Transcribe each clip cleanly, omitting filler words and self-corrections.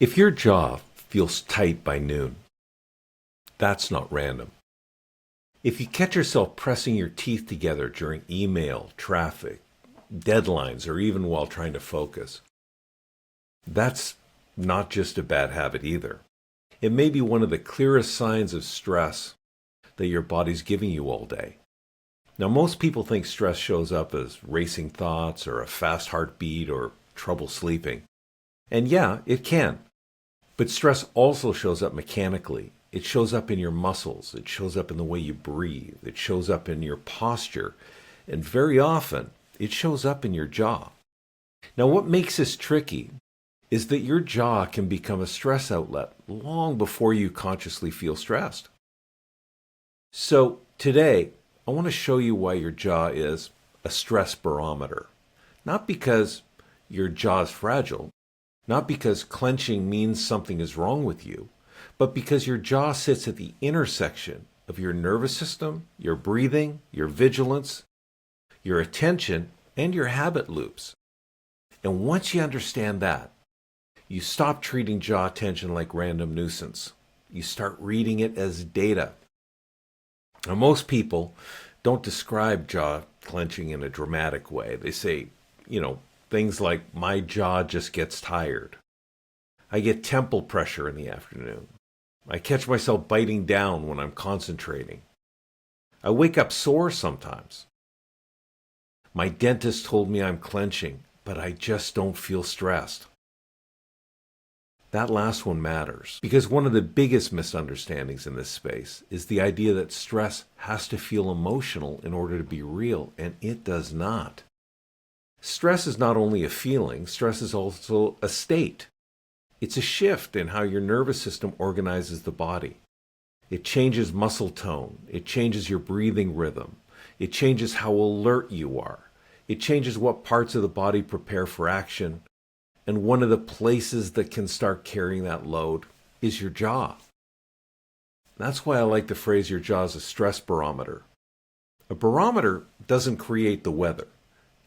If your jaw feels tight by noon, that's not random. If you catch yourself pressing your teeth together during email, traffic, deadlines, or even while trying to focus, that's not just a bad habit either. It may be one of the clearest signs of stress that your body's giving you all day. Now, most people think stress shows up as racing thoughts or a fast heartbeat or trouble sleeping. And yeah, it can. But stress also shows up mechanically. It shows up in your muscles. It shows up in the way you breathe. It shows up in your posture. And very often, it shows up in your jaw. Now, what makes this tricky is that your jaw can become a stress outlet long before you consciously feel stressed. So today, I want to show you why your jaw is a stress barometer. Not because your jaw is fragile, not because clenching means something is wrong with you, but because your jaw sits at the intersection of your nervous system, your breathing, your vigilance, your attention, and your habit loops. And once you understand that, you stop treating jaw tension like random nuisance. You start reading it as data. Now, most people don't describe jaw clenching in a dramatic way. They say, things like, my jaw just gets tired. I get temple pressure in the afternoon. I catch myself biting down when I'm concentrating. I wake up sore sometimes. My dentist told me I'm clenching, but I just don't feel stressed. That last one matters because one of the biggest misunderstandings in this space is the idea that stress has to feel emotional in order to be real, and it does not. Stress is not only a feeling, stress is also a state. It's a shift in how your nervous system organizes the body. It changes muscle tone. It changes your breathing rhythm. It changes how alert you are. It changes what parts of the body prepare for action. And one of the places that can start carrying that load is your jaw. That's why I like the phrase your jaw is a stress barometer. A barometer doesn't create the weather.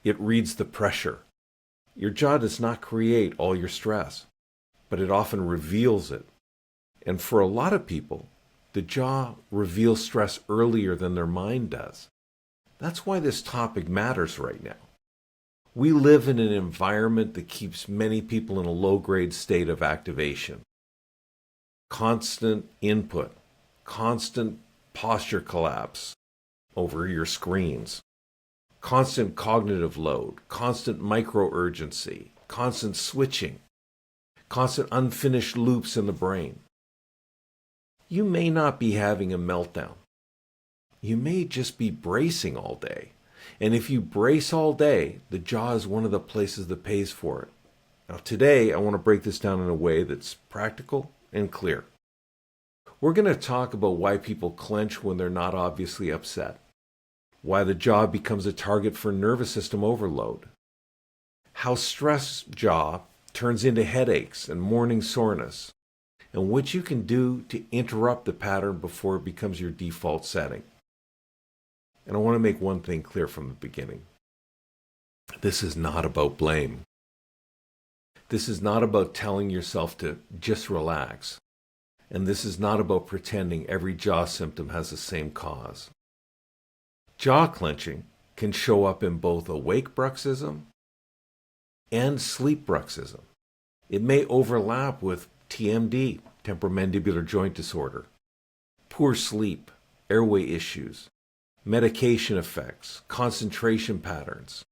It reads the pressure. Your jaw does not create all your stress, but it often reveals it. And for a lot of people, the jaw reveals stress earlier than their mind does. That's why this topic matters right now. We live in an environment that keeps many people in a low-grade state of activation. Constant input, constant posture collapse over your screens, constant cognitive load, constant micro-urgency, constant switching, constant unfinished loops in the brain. You may not be having a meltdown. You may just be bracing all day. And if you brace all day, the jaw is one of the places that pays for it. Now today, I want to break this down in a way that's practical and clear. We're going to talk about why people clench when they're not obviously upset, why the jaw becomes a target for nervous system overload, how stress jaw turns into headaches and morning soreness, and what you can do to interrupt the pattern before it becomes your default setting. And I want to make one thing clear from the beginning. This is not about blame. This is not about telling yourself to just relax. And this is not about pretending every jaw symptom has the same cause. Jaw clenching can show up in both awake bruxism and sleep bruxism. It may overlap with TMD, temporomandibular joint disorder, poor sleep, airway issues, medication effects, concentration patterns,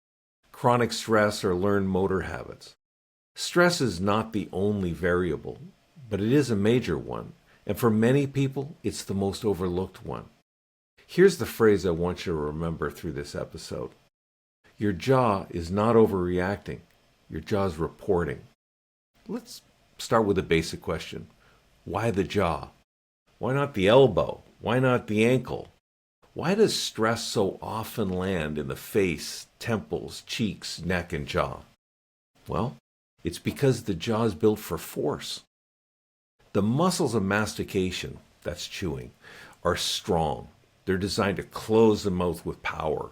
chronic stress, or learned motor habits. Stress is not the only variable, but it is a major one, and for many people, it's the most overlooked one. Here's the phrase I want you to remember through this episode. Your jaw is not overreacting. Your jaw is reporting. Let's start with a basic question. Why the jaw? Why not the elbow? Why not the ankle? Why does stress so often land in the face, temples, cheeks, neck, and jaw? Well, it's because the jaw is built for force. The muscles of mastication, that's chewing, are strong. They're designed to close the mouth with power.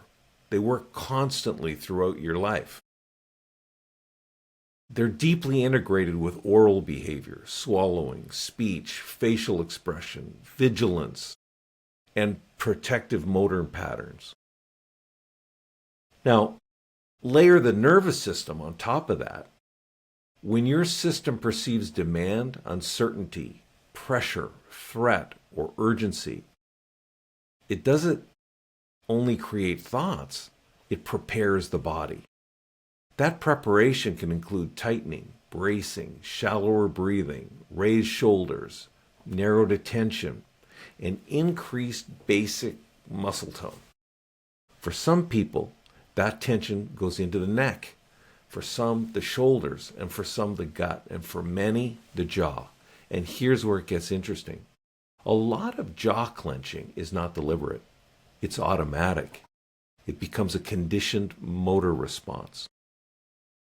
They work constantly throughout your life. They're deeply integrated with oral behavior, swallowing, speech, facial expression, vigilance, and protective motor patterns. Now, layer the nervous system on top of that. When your system perceives demand, uncertainty, pressure, threat, or urgency, it doesn't only create thoughts, it prepares the body. That preparation can include tightening, bracing, shallower breathing, raised shoulders, narrowed attention, and increased basic muscle tone. For some people, that tension goes into the neck. For some, the shoulders, and for some, the gut, and for many, the jaw. And here's where it gets interesting. A lot of jaw clenching is not deliberate. It's automatic. It becomes a conditioned motor response.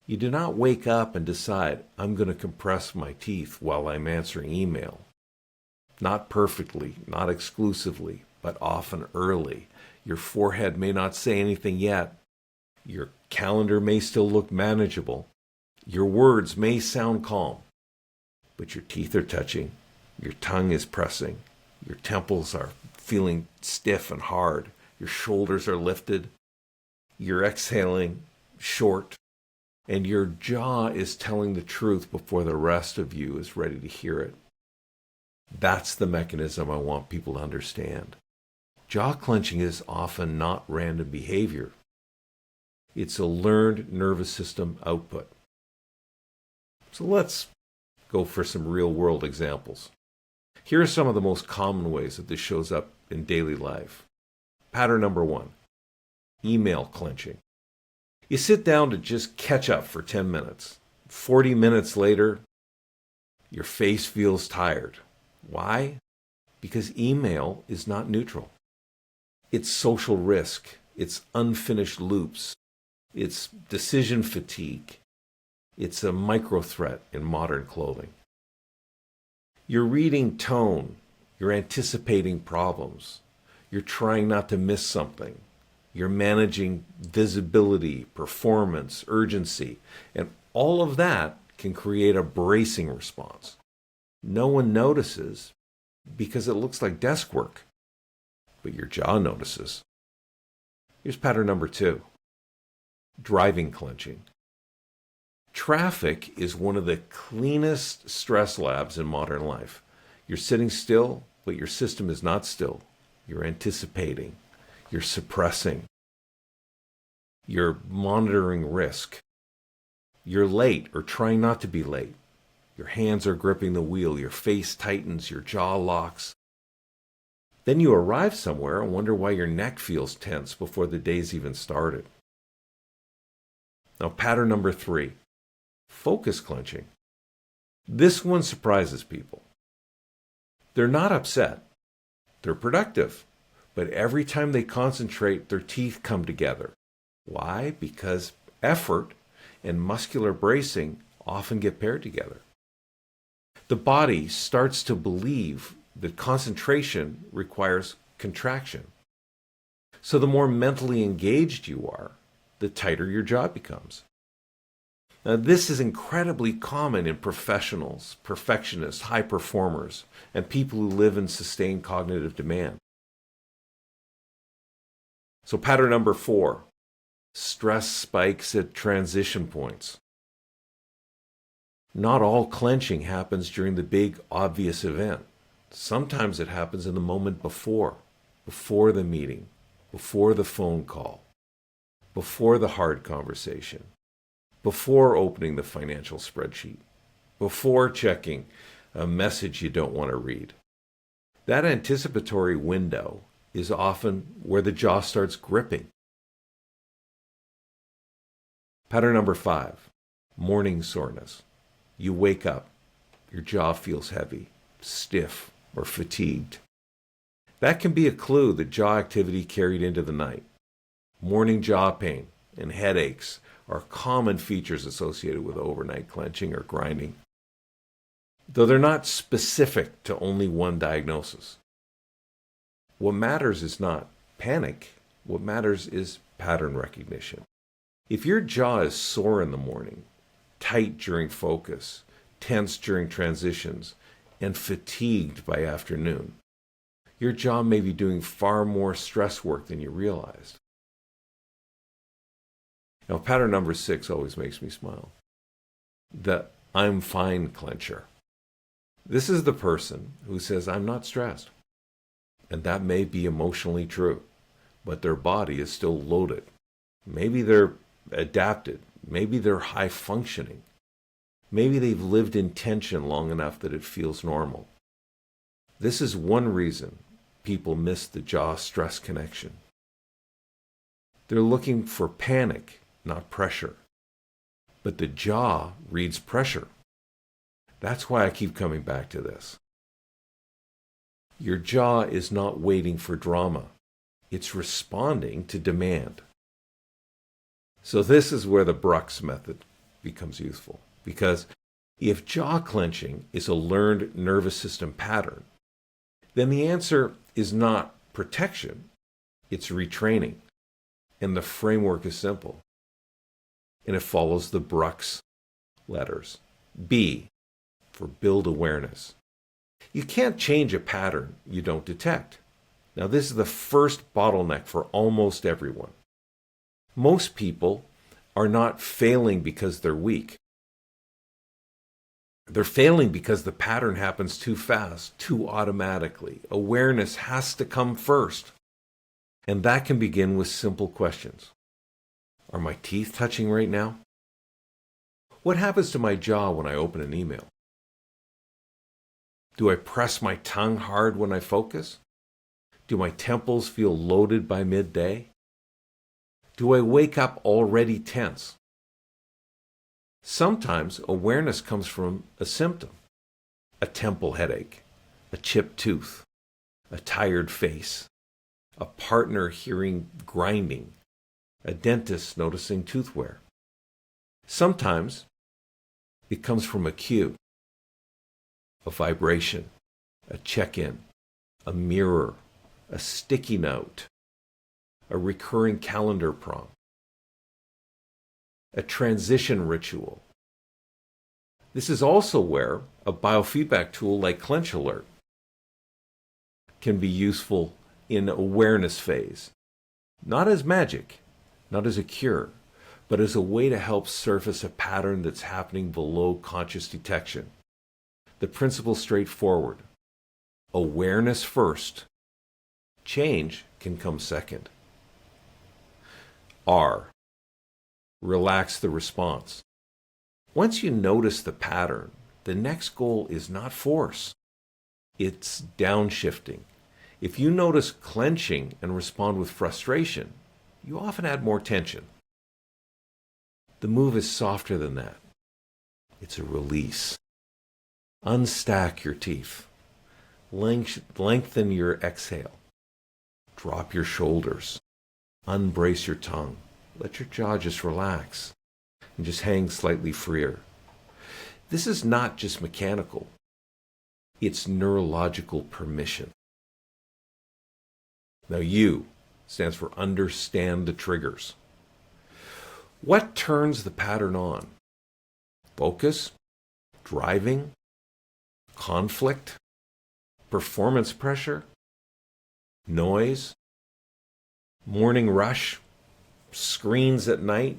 You do not wake up and decide, I'm going to compress my teeth while I'm answering email. Not perfectly, not exclusively, but often early. Your forehead may not say anything yet. Your calendar may still look manageable. Your words may sound calm. But your teeth are touching. Your tongue is pressing. Your temples are feeling stiff and hard. Your shoulders are lifted. You're exhaling short. And your jaw is telling the truth before the rest of you is ready to hear it. That's the mechanism I want people to understand. Jaw clenching is often not random behavior. It's a learned nervous system output. So let's go for some real-world examples. Here are some of the most common ways that this shows up in daily life. Pattern number 1, email clenching. You sit down to just catch up for 10 minutes. 40 minutes later, your face feels tired. Why? Because email is not neutral. It's social risk. It's unfinished loops. It's decision fatigue. It's a micro-threat in modern clothing. You're reading tone. You're anticipating problems. You're trying not to miss something. You're managing visibility, performance, urgency, and all of that can create a bracing response. No one notices because it looks like desk work, but your jaw notices. Here's pattern number 2, driving clenching. Traffic is one of the cleanest stress labs in modern life. You're sitting still, but your system is not still. You're anticipating. You're suppressing. You're monitoring risk. You're late or trying not to be late. Your hands are gripping the wheel. Your face tightens. Your jaw locks. Then you arrive somewhere and wonder why your neck feels tense before the day's even started. Now, pattern number 3, focus clenching. This one surprises people. They're not upset. They're productive. But every time they concentrate, their teeth come together. Why? Because effort and muscular bracing often get paired together. The body starts to believe that concentration requires contraction. So the more mentally engaged you are, the tighter your jaw becomes. Now, this is incredibly common in professionals, perfectionists, high performers, and people who live in sustained cognitive demand. So pattern number 4, stress spikes at transition points. Not all clenching happens during the big, obvious event. Sometimes it happens in the moment before the meeting, before the phone call, before the hard conversation, before opening the financial spreadsheet, before checking a message you don't want to read. That anticipatory window is often where the jaw starts gripping. Pattern number 5, morning soreness. You wake up, your jaw feels heavy, stiff, or fatigued. That can be a clue that jaw activity carried into the night. Morning jaw pain and headaches are common features associated with overnight clenching or grinding, though they're not specific to only one diagnosis. What matters is not panic. What matters is pattern recognition. If your jaw is sore in the morning, tight during focus, tense during transitions, and fatigued by afternoon. Your jaw may be doing far more stress work than you realized. Now, pattern number 6 always makes me smile. The I'm fine clencher. This is the person who says, I'm not stressed. And that may be emotionally true, but their body is still loaded. Maybe they're adapted. Maybe they're high functioning. Maybe they've lived in tension long enough that it feels normal. This is one reason people miss the jaw-stress connection. They're looking for panic, not pressure. But the jaw reads pressure. That's why I keep coming back to this. Your jaw is not waiting for drama. It's responding to demand. So this is where the Brux method becomes useful. Because if jaw clenching is a learned nervous system pattern, then the answer is not protection, it's retraining. And the framework is simple. And it follows the Brux letters. B, for build awareness. You can't change a pattern you don't detect. Now, this is the first bottleneck for almost everyone. Most people are not failing because they're weak. They're failing because the pattern happens too fast, too automatically. Awareness has to come first. And that can begin with simple questions. Are my teeth touching right now? What happens to my jaw when I open an email? Do I press my tongue hard when I focus? Do my temples feel loaded by midday? Do I wake up already tense? Sometimes awareness comes from a symptom, a temple headache, a chipped tooth, a tired face, a partner hearing grinding, a dentist noticing tooth wear. Sometimes it comes from a cue, a vibration, a check-in, a mirror, a sticky note, a recurring calendar prompt, a transition ritual. This is also where a biofeedback tool like Clench Alert can be useful in awareness phase. Not as magic, not as a cure, but as a way to help surface a pattern that's happening below conscious detection. The principle's straightforward. Awareness first. Change can come second. R. Relax the response. Once you notice the pattern, the next goal is not force. It's downshifting. If you notice clenching and respond with frustration, you often add more tension. The move is softer than that. It's a release. Unstack your teeth. Lengthen your exhale. Drop your shoulders. Unbrace your tongue. Let your jaw just relax and just hang slightly freer. This is not just mechanical. It's neurological permission. Now, U stands for understand the triggers. What turns the pattern on? Focus, driving, conflict, performance pressure, noise, morning rush, screens at night,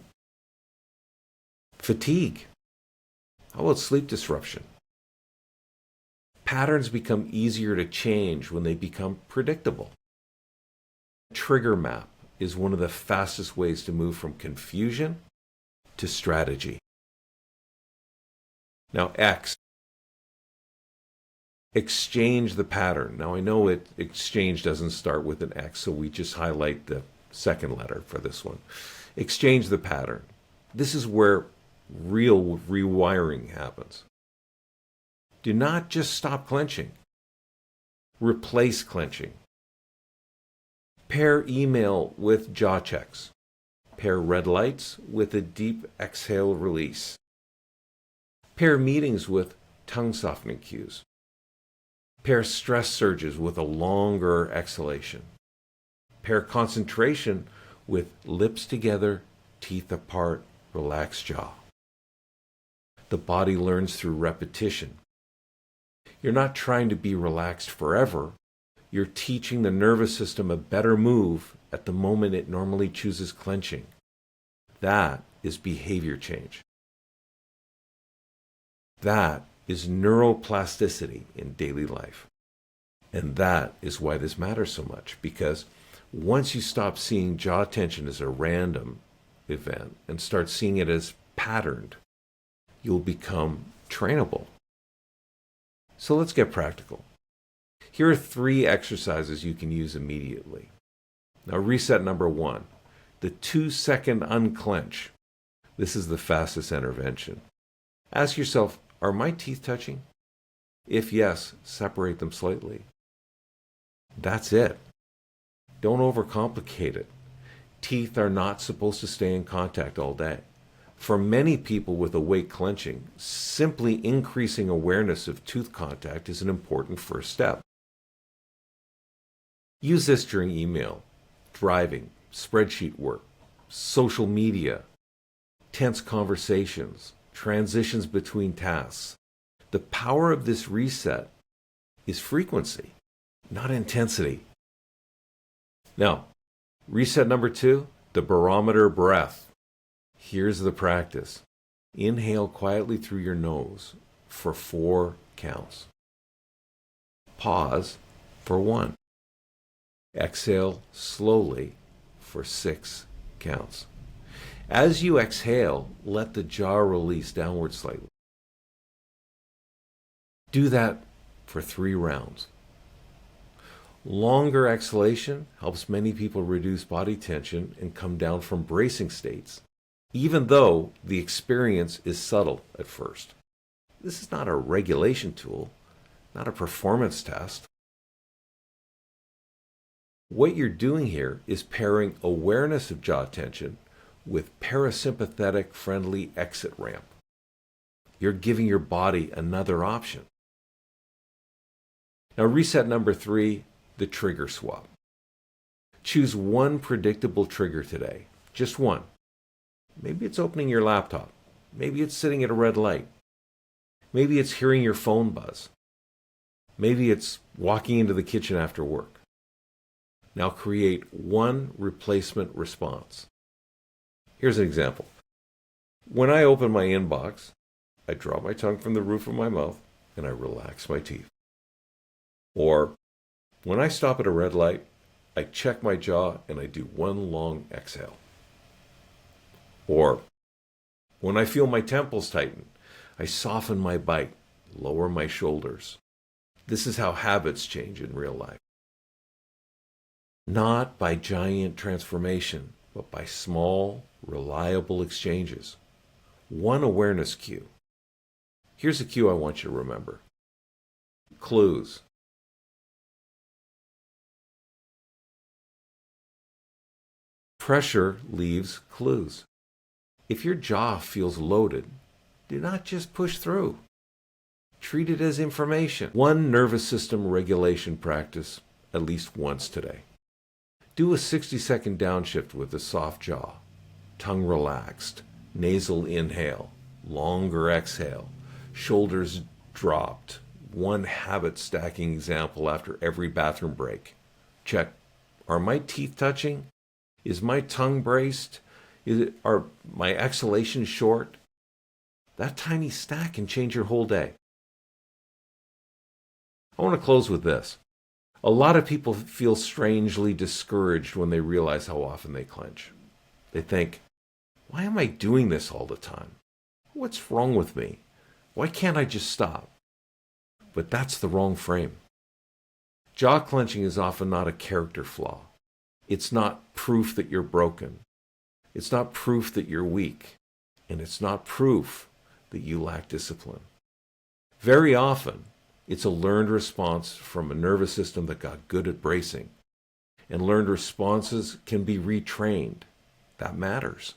fatigue. How about sleep disruption? Patterns become easier to change when they become predictable. Trigger map is one of the fastest ways to move from confusion to strategy. Now, X. Exchange the pattern. Now, I know exchange doesn't start with an X, so we just highlight the second letter for this one. Exchange the pattern. This is where real rewiring happens. Do not just stop clenching. Replace clenching. Pair email with jaw checks. Pair red lights with a deep exhale release. Pair meetings with tongue softening cues. Pair stress surges with a longer exhalation. Pair concentration with lips together, teeth apart, relaxed jaw. The body learns through repetition. You're not trying to be relaxed forever. You're teaching the nervous system a better move at the moment it normally chooses clenching. That is behavior change. That is neuroplasticity in daily life. And that is why this matters so much, because once you stop seeing jaw tension as a random event and start seeing it as patterned, you'll become trainable. So let's get practical. Here are 3 exercises you can use immediately. Now, reset number 1, the 2-second unclench. This is the fastest intervention. Ask yourself, are my teeth touching? If yes, separate them slightly. That's it. Don't overcomplicate it. Teeth are not supposed to stay in contact all day. For many people with awake clenching, simply increasing awareness of tooth contact is an important first step. Use this during email, driving, spreadsheet work, social media, tense conversations, transitions between tasks. The power of this reset is frequency, not intensity. Now, reset number 2, the barometer breath. Here's the practice. Inhale quietly through your nose for 4 counts. Pause for 1. Exhale slowly for 6 counts. As you exhale, let the jaw release downward slightly. Do that for 3 rounds. Longer exhalation helps many people reduce body tension and come down from bracing states, even though the experience is subtle at first. This is not a regulation tool, not a performance test. What you're doing here is pairing awareness of jaw tension with parasympathetic friendly exit ramp. You're giving your body another option. Now, reset number 3, the trigger swap. Choose one predictable trigger today, just one. Maybe it's opening your laptop. Maybe it's sitting at a red light. Maybe it's hearing your phone buzz. Maybe it's walking into the kitchen after work. Now create one replacement response. Here's an example. When I open my inbox, I draw my tongue from the roof of my mouth and I relax my teeth. Or when I stop at a red light, I check my jaw and I do one long exhale. Or when I feel my temples tighten, I soften my bite, lower my shoulders. This is how habits change in real life. Not by giant transformation, but by small, reliable exchanges. One awareness cue. Here's a cue I want you to remember. Clues. Pressure leaves clues. If your jaw feels loaded, do not just push through. Treat it as information. One nervous system regulation practice at least once today. Do a 60-second downshift with a soft jaw, tongue relaxed, nasal inhale, longer exhale, shoulders dropped. One habit stacking example after every bathroom break. Check. Are my teeth touching? Is my tongue braced? Are my exhalations short? That tiny stack can change your whole day. I want to close with this. A lot of people feel strangely discouraged when they realize how often they clench. They think, why am I doing this all the time? What's wrong with me? Why can't I just stop? But that's the wrong frame. Jaw clenching is often not a character flaw. It's not proof that you're broken. It's not proof that you're weak. And it's not proof that you lack discipline. Very often, it's a learned response from a nervous system that got good at bracing. And learned responses can be retrained. That matters.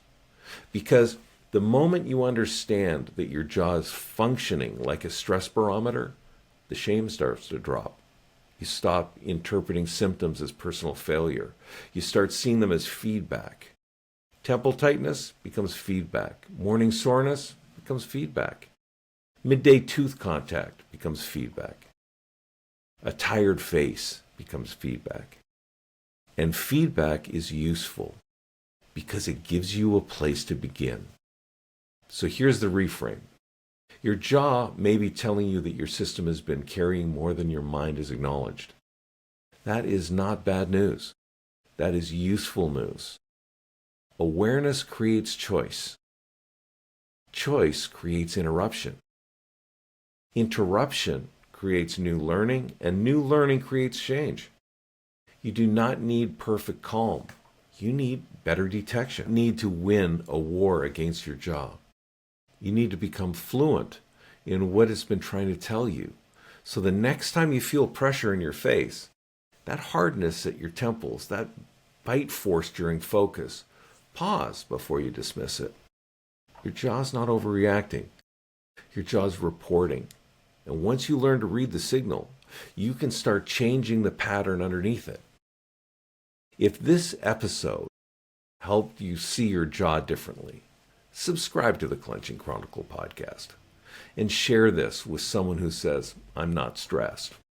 Because the moment you understand that your jaw is functioning like a stress barometer, the shame starts to drop. You stop interpreting symptoms as personal failure. You start seeing them as feedback. Temple tightness becomes feedback. Morning soreness becomes feedback. Midday tooth contact becomes feedback. A tired face becomes feedback. And feedback is useful because it gives you a place to begin. So here's the reframe. Your jaw may be telling you that your system has been carrying more than your mind has acknowledged. That is not bad news. That is useful news. Awareness creates choice. Choice creates interruption. Interruption creates new learning, and new learning creates change. You do not need perfect calm. You need better detection. You need to win a war against your jaw. You need to become fluent in what it's been trying to tell you. So the next time you feel pressure in your face, that hardness at your temples, that bite force during focus, pause before you dismiss it. Your jaw's not overreacting. Your jaw's reporting. And once you learn to read the signal, you can start changing the pattern underneath it. If this episode helped you see your jaw differently, subscribe to the Clenching Chronicle Podcast and share this with someone who says, I'm not stressed.